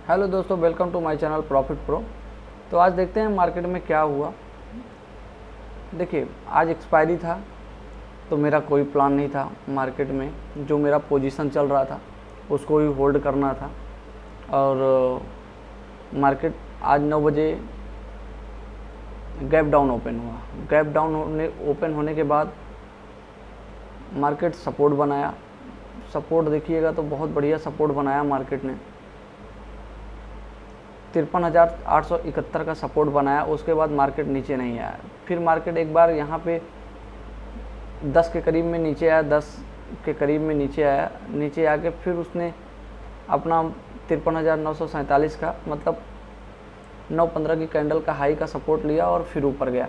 Hello दोस्तों, welcome to my channel profit pro. तो आज देखते हैं मार्केट में क्या हुआ। देखिए, आज एक्सपायरी था तो मेरा कोई प्लान नहीं था मार्केट में। जो मेरा पोजीशन चल रहा था उसको ही होल्ड करना था। और मार्केट आज 9 बजे गैप डाउन ओपन हुआ। गैप डाउन ओपन होने के बाद मार्केट सपोर्ट बनाया। सपोर्ट देखिएगा तो बहुत बढ़िया सपोर्ट बनाया मार्केट ने। 53,871 का सपोर्ट बनाया। उसके बाद मार्केट नीचे नहीं आया। फिर मार्केट एक बार यहाँ पे 10 के करीब में नीचे आया। 10 के करीब में नीचे आया। नीचे आके फिर उसने अपना 53,947 का मतलब 9.15 की कैंडल का हाई का सपोर्ट लिया और फिर ऊपर गया।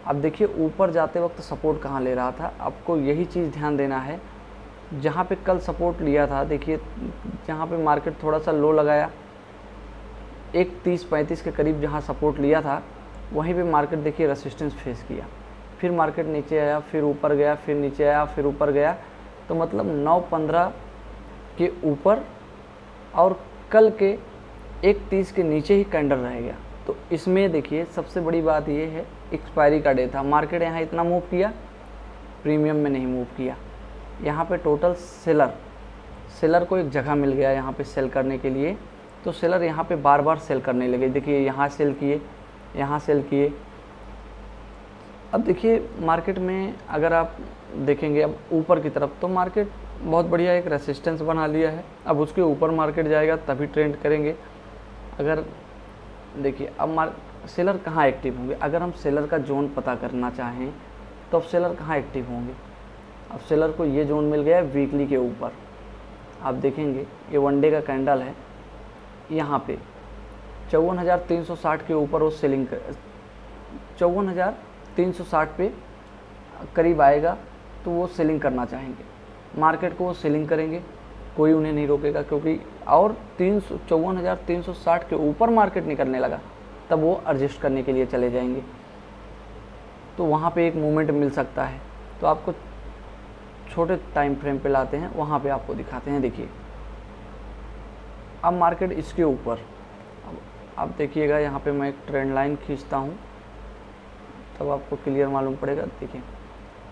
अब देखिए, ऊपर जाते वक्त सपोर्ट कहाँ ले रहा था, आपको यही चीज़ ध्यान देना है। जहाँ पे कल सपोर्ट लिया था, देखिए जहाँ पे मार्केट थोड़ा सा लो लगाया, 1.30-35 के करीब जहाँ सपोर्ट लिया था, वहीं पे मार्केट देखिए रेसिस्टेंस फेस किया। फिर मार्केट नीचे आया, फिर ऊपर गया, फिर नीचे आया, फिर ऊपर गया। तो मतलब 9.15 के ऊपर और कल के 1.30 के नीचे ही कैंडल रह गया। तो इसमें देखिए सबसे बड़ी बात ये है, एक्सपायरी का डे था। मार्केट यहाँ इतना मूव किया, प्रीमियम में नहीं मूव किया। यहाँ पे टोटल सेलर को एक जगह मिल गया यहाँ पे सेल करने के लिए। तो सेलर यहाँ पे बार बार सेल करने लगे। देखिए, यहाँ सेल किए, यहाँ सेल किए। अब देखिए मार्केट में अगर आप देखेंगे अब ऊपर की तरफ, तो मार्केट बहुत बढ़िया एक रेसिस्टेंस बना लिया है। अब उसके ऊपर मार्केट जाएगा तभी ट्रेंड करेंगे। अगर देखिए अब सेलर कहाँ एक्टिव होंगे, अगर हम सेलर का जोन पता करना चाहें तो अब सेलर कहाँ एक्टिव होंगे। अब सेलर को ये जोन मिल गया है वीकली के ऊपर। आप देखेंगे ये वनडे का कैंडल है, यहाँ पे 54,360 के ऊपर वो सेलिंग 54,360 पे करीब आएगा तो वो सेलिंग करना चाहेंगे। मार्केट को वो सेलिंग करेंगे, कोई उन्हें नहीं रोकेगा। क्योंकि और 54,360 के ऊपर मार्केट निकलने लगा तब वो एडजस्ट करने के लिए चले जाएंगे। तो वहाँ पे एक मूवमेंट मिल सकता है। तो आपको छोटे टाइम फ्रेम पे लाते हैं, वहाँ पे आपको दिखाते हैं। देखिए अब मार्केट इसके ऊपर, अब देखिएगा यहाँ पे मैं एक ट्रेंड लाइन खींचता हूँ तब आपको क्लियर मालूम पड़ेगा। देखिए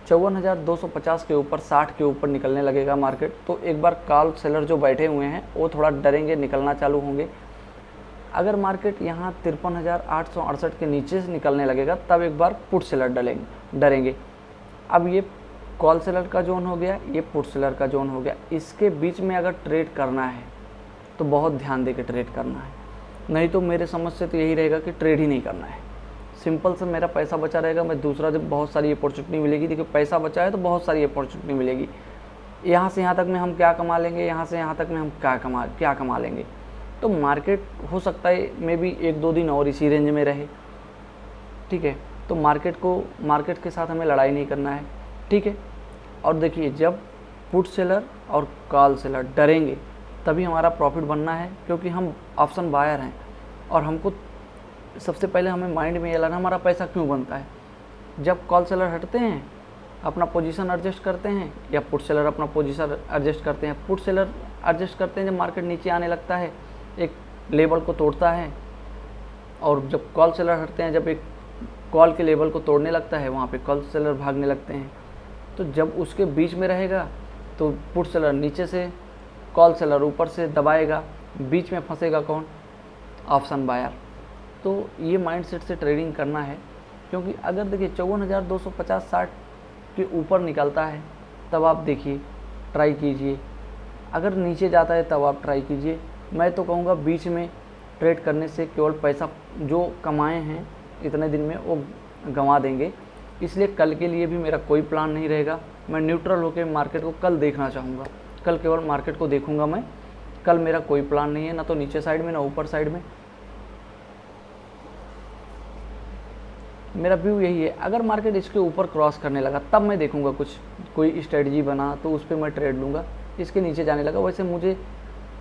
54,250 के ऊपर 60 के ऊपर निकलने लगेगा मार्केट। तो एक बार कॉल सेलर जो बैठे हुए हैं वो थोड़ा डरेंगे, निकलना चालू होंगे। अगर मार्केट यहाँ 53,868 के नीचे से निकलने लगेगा तब एक बार पुट सेलर डरेंगे। अब ये कॉल सेलर का जोन हो गया, ये पुट सेलर का जोन हो गया। इसके बीच में अगर ट्रेड करना है तो बहुत ध्यान दे के ट्रेड करना है, नहीं तो मेरे समझ से तो यही रहेगा कि ट्रेड ही नहीं करना है। सिंपल से मेरा पैसा बचा रहेगा, मैं दूसरा जब बहुत सारी अपॉर्चुनिटी मिलेगी। देखिए पैसा बचा है तो बहुत सारी अपॉर्चुनिटी मिलेगी। यहाँ से यहाँ तक में हम क्या कमा लेंगे, यहाँ से यहाँ तक में हम क्या कमा लेंगे। तो मार्केट हो सकता है मे बी 1-2 दिन और इसी रेंज में रहे, ठीक है। तो मार्केट के साथ हमें लड़ाई नहीं करना है, ठीक है। और देखिए जब पुट सेलर और कॉल सेलर डरेंगे तभी हमारा प्रॉफिट बनना है, क्योंकि हम ऑप्शन बायर हैं। और हमको सबसे पहले हमें माइंड में ये लाना, हमारा पैसा क्यों बनता है। जब कॉल सेलर हटते हैं अपना पोजीशन एडजस्ट करते हैं, या पुट सेलर अपना पोजीशन एडजस्ट करते हैं। पुट सेलर एडजस्ट करते हैं जब मार्केट नीचे आने लगता है, एक लेवल को तोड़ता है। और जब कॉल सेलर हटते हैं, जब एक कॉल के लेवल को तोड़ने लगता है, वहाँ पे कॉल सेलर भागने लगते हैं। तो जब उसके बीच में रहेगा तो पुट सेलर नीचे से, कॉल सेलर ऊपर से दबाएगा, बीच में फंसेगा कौन, ऑप्शन बायर। तो ये माइंडसेट से ट्रेडिंग करना है। क्योंकि अगर देखिए 54,250-60 के ऊपर निकलता है तब आप देखिए ट्राई कीजिए, अगर नीचे जाता है तब आप ट्राई कीजिए। मैं तो कहूँगा बीच में ट्रेड करने से केवल पैसा जो कमाए हैं इतने दिन में वो गंवा देंगे। इसलिए कल के लिए भी मेरा कोई प्लान नहीं रहेगा। मैं न्यूट्रल होकर मार्केट को कल देखना चाहूँगा, कल केवल मार्केट को देखूँगा मैं। कल मेरा कोई प्लान नहीं है, ना तो नीचे साइड में ना ऊपर साइड में। मेरा व्यू यही है, अगर मार्केट इसके ऊपर क्रॉस करने लगा तब मैं देखूंगा कोई स्ट्रेटजी बना तो उस पर मैं ट्रेड लूँगा। इसके नीचे जाने लगा वैसे मुझे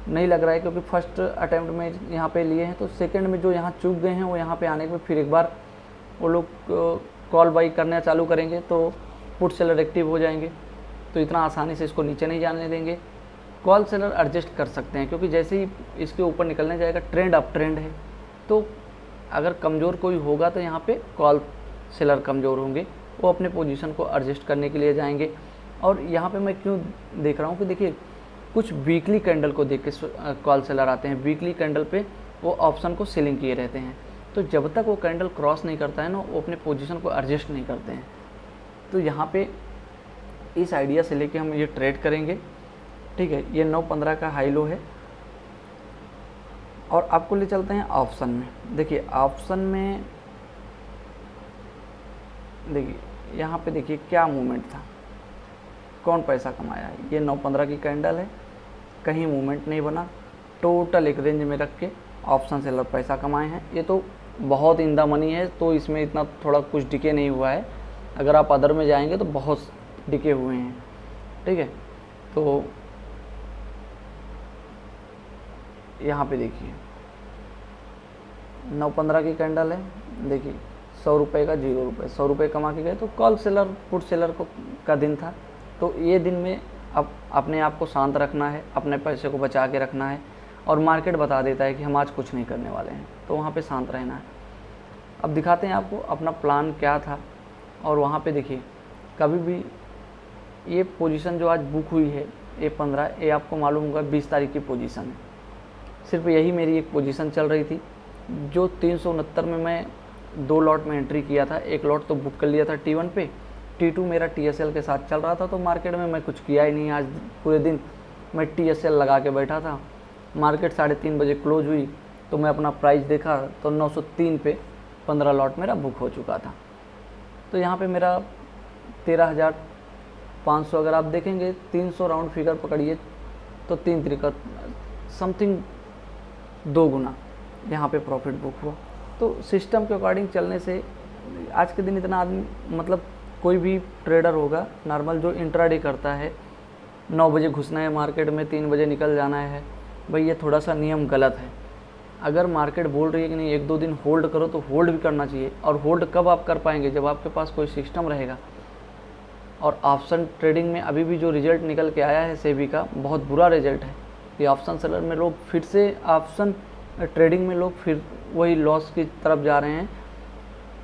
नहीं लग रहा है, क्योंकि फर्स्ट अटैम्प्ट में यहाँ पे लिए हैं, तो सेकंड में जो यहाँ चूक गए हैं वो यहाँ पे आने के फिर एक बार वो लोग कॉल बाई करना चालू करेंगे तो पुट सेलर एक्टिव हो जाएंगे। तो इतना आसानी से इसको नीचे नहीं जाने देंगे। कॉल सेलर एडजस्ट कर सकते हैं, क्योंकि जैसे ही इसके ऊपर निकलने जाएगा ट्रेंड अप ट्रेंड है, तो अगर कमज़ोर कोई होगा तो यहाँ पे कॉल सेलर कमज़ोर होंगे, वो अपने पोजीशन को एडजस्ट करने के लिए जाएंगे। और यहाँ पे मैं क्यों देख रहा हूँ कि देखिए कुछ वीकली कैंडल को देख के कॉल सेलर आते हैं, वीकली कैंडल पे वो ऑप्शन को सेलिंग किए रहते हैं, तो जब तक वो कैंडल क्रॉस नहीं करता है ना, वो अपने पोजीशन को एडजस्ट नहीं करते हैं। तो यहाँ पे इस आइडिया से लेके हम ये ट्रेड करेंगे, ठीक है। ये 9.15 का हाई लो है। और आपको ले चलते हैं ऑप्शन में। देखिए ऑप्शन में देखिए यहाँ पे देखिए क्या मूवमेंट था, कौन पैसा कमाया है। ये 9.15 की कैंडल है, कहीं मूवमेंट नहीं बना, टोटल एक रेंज में रख के ऑप्शन सेलर पैसा कमाए हैं। ये तो बहुत इन द मनी है, तो इसमें इतना थोड़ा कुछ डिके नहीं हुआ है। अगर आप अदर में जाएंगे तो बहुत डिके हुए हैं, ठीक है। तो यहाँ पे देखिए 9.15 की कैंडल है, देखिए 100 रुपये का 0 रुपये, 100 रुपये कमा के गए। तो कॉल सेलर पुट सेलर को का दिन था, तो ये दिन में अब अपने आप को शांत रखना है, अपने पैसे को बचा के रखना है। और मार्केट बता देता है कि हम आज कुछ नहीं करने वाले हैं, तो वहाँ पे शांत रहना है। अब दिखाते हैं आपको अपना प्लान क्या था। और वहाँ पे देखिए कभी भी ये पोजीशन जो आज बुक हुई है A15, ये आपको मालूम होगा 20 तारीख की पोजीशन है। सिर्फ यही मेरी एक पोजीशन चल रही थी, जो 369 में मैं 2 लॉट में एंट्री किया था। एक लॉट तो बुक कर लिया था T1 पे, T2 मेरा TSL के साथ चल रहा था। तो मार्केट में मैं कुछ किया ही नहीं, आज पूरे दिन मैं TSL लगा के बैठा था। मार्केट 3:30 बजे क्लोज हुई, तो मैं अपना प्राइस देखा तो 903 पे 15 लॉट मेरा बुक हो चुका था। तो यहाँ पे मेरा 13,500, अगर आप देखेंगे 300 राउंड फिगर पकड़िए तो 3 तरीका समथिंग 2 गुना यहाँ पे प्रॉफिट बुक हुआ। तो सिस्टम के अकॉर्डिंग चलने से आज के दिन इतना आदमी, मतलब कोई भी ट्रेडर होगा नॉर्मल जो इंट्राडे करता है, 9 बजे घुसना है मार्केट में, 3 बजे निकल जाना है, भाई ये थोड़ा सा नियम गलत है। अगर मार्केट बोल रही है कि नहीं 1-2 दिन होल्ड करो, तो होल्ड भी करना चाहिए। और होल्ड कब आप कर पाएंगे, जब आपके पास कोई सिस्टम रहेगा। और ऑप्शन ट्रेडिंग में अभी भी जो रिजल्ट निकल के आया है सेबी का, बहुत बुरा रिजल्ट है कि ऑप्शन सेलर में लोग फिर से, ऑप्शन ट्रेडिंग में लोग फिर वही लॉस की तरफ जा रहे हैं,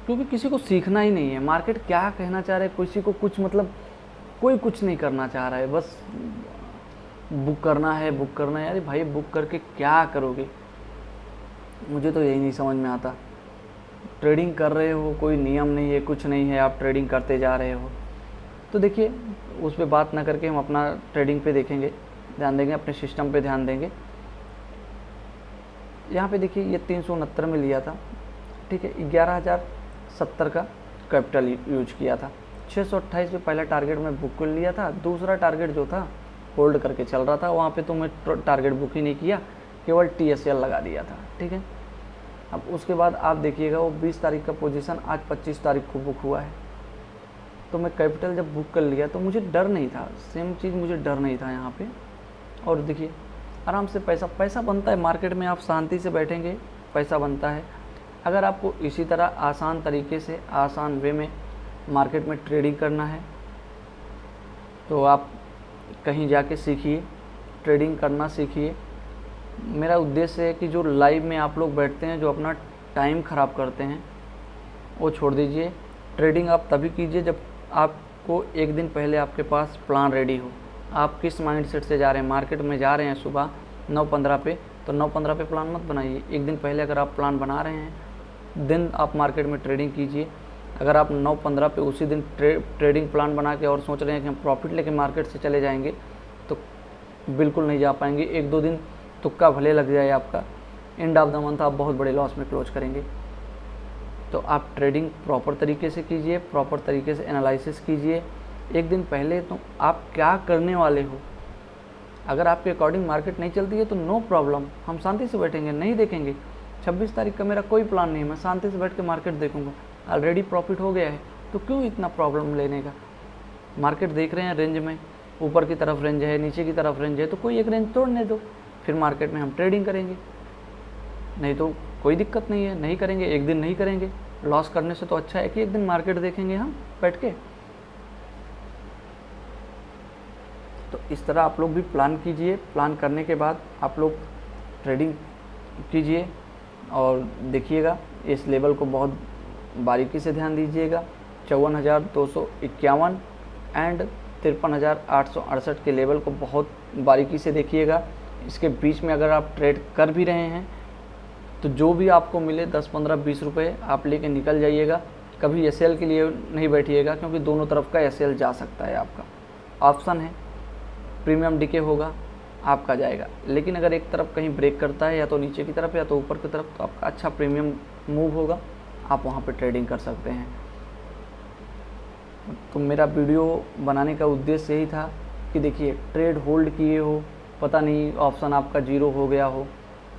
क्योंकि किसी को सीखना ही नहीं है मार्केट क्या कहना चाह रहा है। किसी को कुछ, मतलब कोई कुछ नहीं करना चाह रहा है, बस बुक करना है, बुक करना है। अरे भाई बुक करके क्या करोगे, मुझे तो यही नहीं समझ में आता। ट्रेडिंग कर रहे हो, कोई नियम नहीं है, कुछ नहीं है, आप ट्रेडिंग करते जा रहे हो। तो देखिए उस पर बात ना करके हम अपना ट्रेडिंग पे देखेंगे, ध्यान देंगे, अपने सिस्टम पे ध्यान देंगे। यहाँ पे देखिए ये 369 में लिया था, ठीक है। 11,070 का कैपिटल यूज किया था। 628 पे पहला टारगेट में बुक कर लिया था। दूसरा टारगेट जो था होल्ड करके चल रहा था, वहाँ पे तो मैं टारगेट बुक ही नहीं किया, केवल TSL लगा दिया था, ठीक है। अब उसके बाद आप देखिएगा वो 20 तारीख का पोजीशन आज 25 तारीख को बुक हुआ है। तो मैं कैपिटल जब बुक कर लिया तो मुझे डर नहीं था, सेम चीज़ मुझे डर नहीं था यहाँ पे। और देखिए आराम से पैसा बनता है मार्केट में, आप शांति से बैठेंगे पैसा बनता है। अगर आपको इसी तरह आसान तरीके से, आसान वे में मार्केट में ट्रेडिंग करना है, तो आप कहीं जाके सीखिए, ट्रेडिंग करना सीखिए। मेरा उद्देश्य है कि जो लाइव में आप लोग बैठते हैं, जो अपना टाइम ख़राब करते हैं, वो छोड़ दीजिए। ट्रेडिंग आप तभी कीजिए जब आपको एक दिन पहले आपके पास प्लान रेडी हो। आप किस माइंडसेट से जा रहे हैं, मार्केट में जा रहे हैं सुबह 9:15 पे, तो 9:15 पे प्लान मत बनाइए। एक दिन पहले अगर आप प्लान बना रहे हैं, दिन आप मार्केट में ट्रेडिंग कीजिए। अगर आप 9:15 पे उसी दिन ट्रेडिंग प्लान बना के और सोच रहे हैं कि हम प्रॉफिट लेके मार्केट से चले जाएंगे, तो बिल्कुल नहीं जा पाएंगे। 1-2 दिन तुक्का भले लग जाए आपका, एंड ऑफ द मंथ आप बहुत बड़े लॉस में क्लोज करेंगे। तो आप ट्रेडिंग प्रॉपर तरीके से कीजिए, प्रॉपर तरीके से एनालिसिस कीजिए। एक दिन पहले तो आप क्या करने वाले हो, अगर आपके अकॉर्डिंग मार्केट नहीं चलती है तो नो प्रॉब्लम, हम शांति से बैठेंगे, नहीं देखेंगे। 26 तारीख का मेरा कोई प्लान नहीं है, मैं शांति से बैठ के मार्केट देखूंगा। ऑलरेडी प्रॉफिट हो गया है, तो क्यों इतना प्रॉब्लम लेने का। मार्केट देख रहे हैं रेंज में, ऊपर की तरफ रेंज है, नीचे की तरफ रेंज है, तो कोई एक रेंज तोड़ने दो, फिर मार्केट में हम ट्रेडिंग करेंगे। नहीं तो कोई दिक्कत नहीं है, नहीं करेंगे, एक दिन नहीं करेंगे। लॉस करने से तो अच्छा है कि एक दिन मार्केट देखेंगे हम बैठ के। तो इस तरह आप लोग भी प्लान कीजिए। प्लान करने के बाद आप लोग ट्रेडिंग कीजिए और देखिएगा, इस लेवल को बहुत बारीकी से ध्यान दीजिएगा। 54,251 एंड 53,868 के लेवल को बहुत बारीकी से देखिएगा। इसके बीच में अगर आप ट्रेड कर भी रहे हैं तो जो भी आपको मिले 10, 15, 20 रुपये आप लेके निकल जाइएगा। कभी एसएल के लिए नहीं बैठिएगा, क्योंकि दोनों तरफ का एसएल जा सकता है। आपका ऑप्शन है, प्रीमियम डीके होगा, आपका जाएगा। लेकिन अगर एक तरफ कहीं ब्रेक करता है, या तो नीचे की तरफ या तो ऊपर की तरफ, तो आपका अच्छा प्रीमियम मूव होगा, आप वहाँ पे ट्रेडिंग कर सकते हैं। तो मेरा वीडियो बनाने का उद्देश्य यही था कि देखिए, ट्रेड होल्ड किए हो, पता नहीं ऑप्शन आपका जीरो हो गया हो,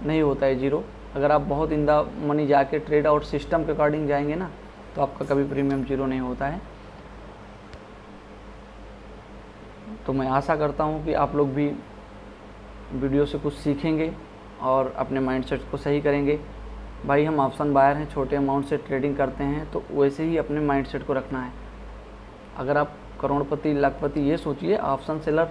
नहीं होता है जीरो। अगर आप बहुत इन द मनी जाके ट्रेड आउट सिस्टम के अकॉर्डिंग जाएंगे ना, तो आपका कभी प्रीमियम जीरो नहीं होता है। तो मैं आशा करता हूँ कि आप लोग भी वीडियो से कुछ सीखेंगे और अपने माइंडसेट को सही करेंगे। भाई हम ऑप्शन बायर हैं, छोटे अमाउंट से ट्रेडिंग करते हैं, तो वैसे ही अपने माइंडसेट को रखना है। अगर आप करोड़पति, लाखपति, ये सोचिए ऑप्शन सेलर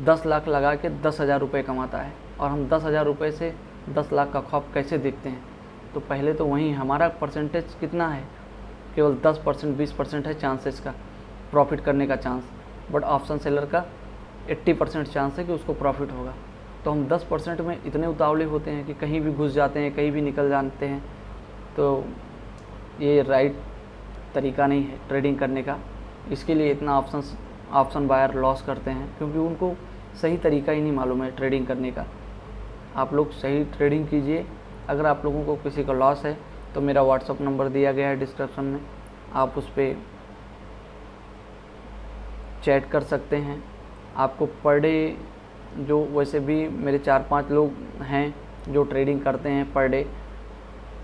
10 लाख लगा के 10,000 रुपये कमाता है, और हम 10,000 रुपये से 10 लाख का ख्वाब कैसे देखते हैं। तो पहले तो वहीं हमारा परसेंटेज कितना है, केवल 10%, 20% है चांसेस का प्रॉफिट करने का चांस, बट ऑप्शन सेलर का 80% चांस है कि उसको प्रॉफिट होगा। तो हम 10% में इतने उतावले होते हैं कि कहीं भी घुस जाते हैं, कहीं भी निकल जाते हैं। तो ये राइट तरीका नहीं है ट्रेडिंग करने का। इसके लिए इतना ऑप्शन बायर लॉस करते हैं, क्योंकि उनको सही तरीका ही नहीं मालूम है ट्रेडिंग करने का। आप लोग सही ट्रेडिंग कीजिए। अगर आप लोगों को किसी का लॉस है तो मेरा व्हाट्सअप नंबर दिया गया है डिस्क्रिप्शन में, आप उस पर चैट कर सकते हैं। आपको पर डे, जो वैसे भी मेरे 4-5 लोग हैं जो ट्रेडिंग करते हैं पर डे,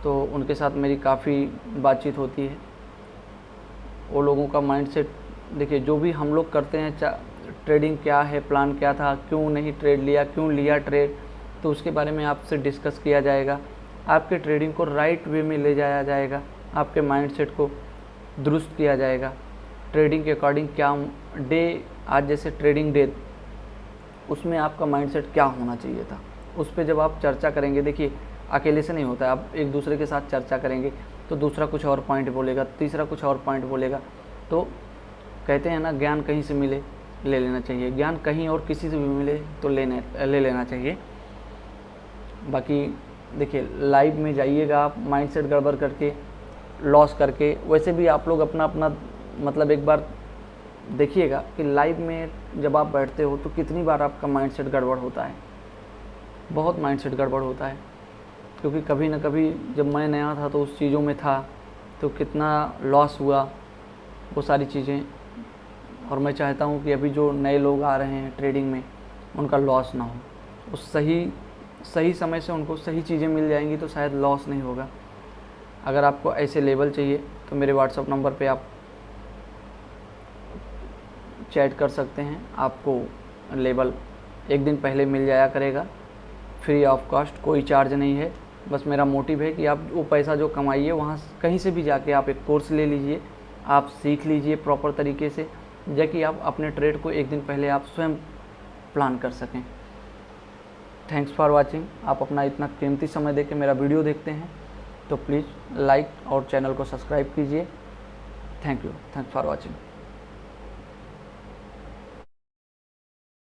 तो उनके साथ मेरी काफ़ी बातचीत होती है। वो लोगों का माइंडसेट देखिए, जो भी हम लोग करते हैं, ट्रेडिंग क्या है, प्लान क्या था, क्यों नहीं ट्रेड लिया, क्यों लिया ट्रेड, तो उसके बारे में आपसे डिस्कस किया जाएगा। आपके ट्रेडिंग को राइट वे में ले जाया जाएगा, आपके माइंडसेट को दुरुस्त किया जाएगा। ट्रेडिंग के अकॉर्डिंग क्या डे, आज जैसे ट्रेडिंग डे, उसमें आपका माइंडसेट क्या होना चाहिए था, उस पर जब आप चर्चा करेंगे, देखिए अकेले से नहीं होता है, आप एक दूसरे के साथ चर्चा करेंगे तो दूसरा कुछ और पॉइंट बोलेगा, तीसरा कुछ और पॉइंट बोलेगा। तो कहते हैं ना, ज्ञान कहीं से मिले ले लेना चाहिए, ज्ञान कहीं और किसी से भी मिले तो ले लेना चाहिए। बाकी देखिए, लाइव में जाइएगा आप माइंडसेट गड़बड़ करके, लॉस करके। वैसे भी आप लोग अपना अपना मतलब एक बार देखिएगा कि लाइव में जब आप बैठते हो तो कितनी बार आपका माइंडसेट गड़बड़ होता है। बहुत माइंडसेट गड़बड़ होता है, क्योंकि कभी ना कभी जब मैं नया था तो उस चीज़ों में था, तो कितना लॉस हुआ वो सारी चीज़ें। और मैं चाहता हूँ कि अभी जो नए लोग आ रहे हैं ट्रेडिंग में, उनका लॉस ना हो। उस सही समय से उनको सही चीज़ें मिल जाएंगी तो शायद लॉस नहीं होगा। अगर आपको ऐसे लेवल चाहिए तो मेरे व्हाट्सअप नंबर पे आप चैट कर सकते हैं। आपको लेवल एक दिन पहले मिल जाया करेगा, फ्री ऑफ कॉस्ट, कोई चार्ज नहीं है। बस मेरा मोटिव है कि आप वो पैसा जो कमाइए, वहाँ कहीं से भी जाके आप एक कोर्स ले लीजिए, आप सीख लीजिए प्रॉपर तरीके से, ताकि आप अपने ट्रेड को एक दिन पहले आप स्वयं प्लान कर सकें। Thanks for watching. आप अपना इतना कीमती समय देके मेरा वीडियो देखते हैं तो प्लीज़ लाइक और चैनल को सब्सक्राइब कीजिए। Thank you, thanks for watching.